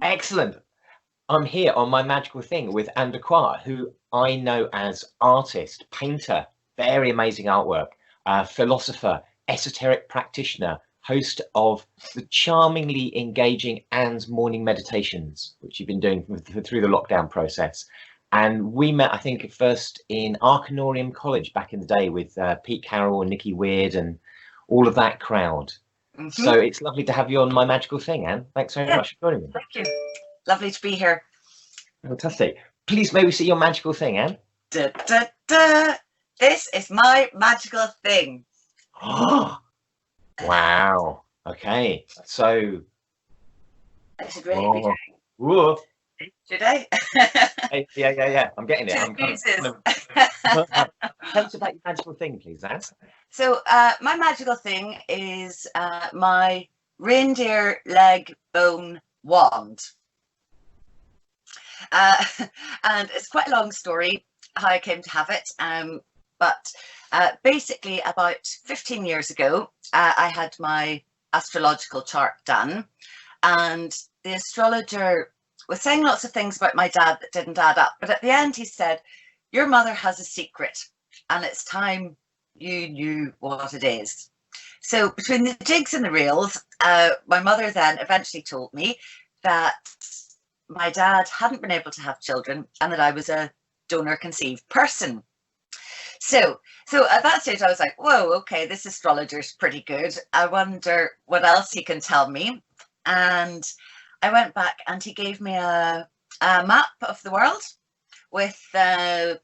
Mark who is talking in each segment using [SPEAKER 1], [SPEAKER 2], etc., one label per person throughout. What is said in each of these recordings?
[SPEAKER 1] Excellent. I'm here on my magical thing with Croix, who I know as artist, painter, very amazing artwork, philosopher, esoteric practitioner, host of the charmingly engaging Anne's morning meditations, which you've been doing through the lockdown process. And we met, I think, first in Arcanorium College back in the day with Pete Carroll and Nikki Wyrd and all of that crowd. So it's lovely to have you on my magical thing, Anne. Thanks very much for joining me.
[SPEAKER 2] Thank you. Lovely to be here.
[SPEAKER 1] Fantastic. Please, may we see your magical thing, Anne?
[SPEAKER 2] Da, da, da. This is my magical thing.
[SPEAKER 1] Wow. Okay. So.
[SPEAKER 2] I should really be
[SPEAKER 1] doing.
[SPEAKER 2] Should I?
[SPEAKER 1] Yeah. I'm getting it. Tell us about your magical thing, please, Anne.
[SPEAKER 2] So my magical thing is my reindeer leg bone wand. And it's quite a long story how I came to have it. But basically about 15 years ago, I had my astrological chart done, and the astrologer was saying lots of things about my dad that didn't add up. But at the end, he said, your mother has a secret, and it's time you knew what it is. So between the jigs and the reels, my mother then eventually told me that my dad hadn't been able to have children and that I was a donor conceived person. So at that stage I was like, whoa, okay, this astrologer's pretty good. I wonder what else he can tell me. And I went back and he gave me a map of the world with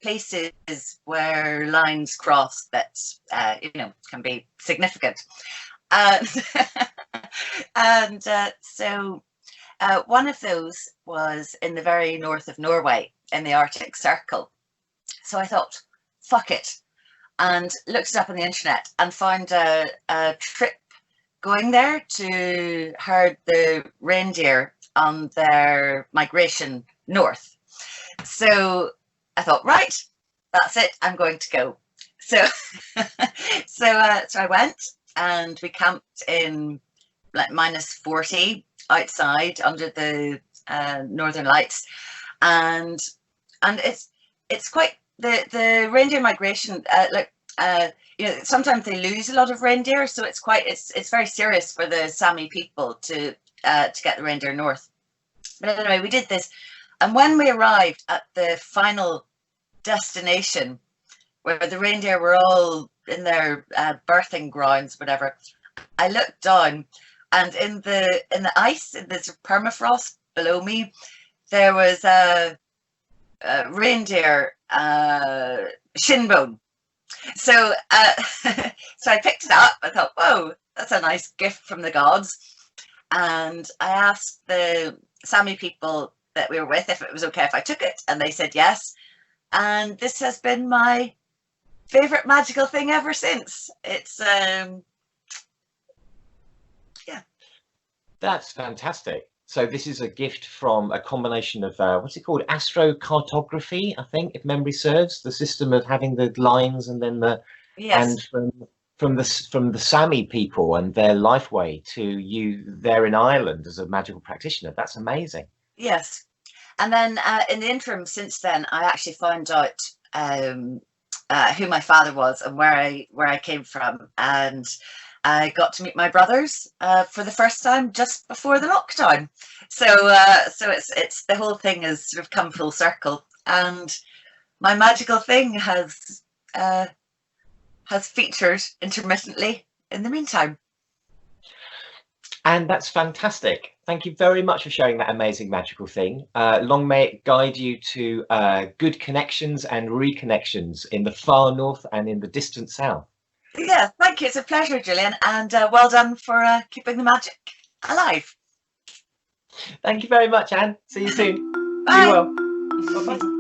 [SPEAKER 2] places where lines cross that, can be significant. So one of those was in the very north of Norway in the Arctic Circle. So I thought, fuck it, and looked it up on the internet and found a trip going there to herd the reindeer on their migration north. So I thought, right, that's it, I'm going to go. So so I went and we camped in like -40 outside under the northern lights, and it's quite the reindeer migration. Sometimes they lose a lot of reindeer, so it's very serious for the Sami people to get the reindeer north. But anyway, we did this, and when we arrived at the final destination, where the reindeer were all in their birthing grounds, whatever, I looked down, and in the ice, in this permafrost below me, there was a reindeer shin bone. So so I picked it up. I thought, whoa, that's a nice gift from the gods. And I asked the Sami people that we were with if it was okay if I took it, and they said yes. And this has been my favorite magical thing ever since. It's
[SPEAKER 1] That's fantastic. So this is a gift from a combination of what's it called, astrocartography, I think, if memory serves, the system of having the lines, and then and from the Sami people and their life way to you there in Ireland as a magical practitioner. That's amazing.
[SPEAKER 2] Yes. And then in the interim since then, I actually found out who my father was and where I came from, and I got to meet my brothers for the first time just before the lockdown. So it's the whole thing has sort of come full circle, and my magical thing has featured intermittently in the meantime.
[SPEAKER 1] And that's fantastic. Thank you very much for sharing that amazing magical thing. Long may it guide you to good connections and reconnections in the far north and in the distant south.
[SPEAKER 2] Yeah, thank you. It's a pleasure, Julian, and well done for keeping the magic alive.
[SPEAKER 1] Thank you very much, Anne. See you soon.
[SPEAKER 2] Bye.
[SPEAKER 1] Be well. Bye-bye.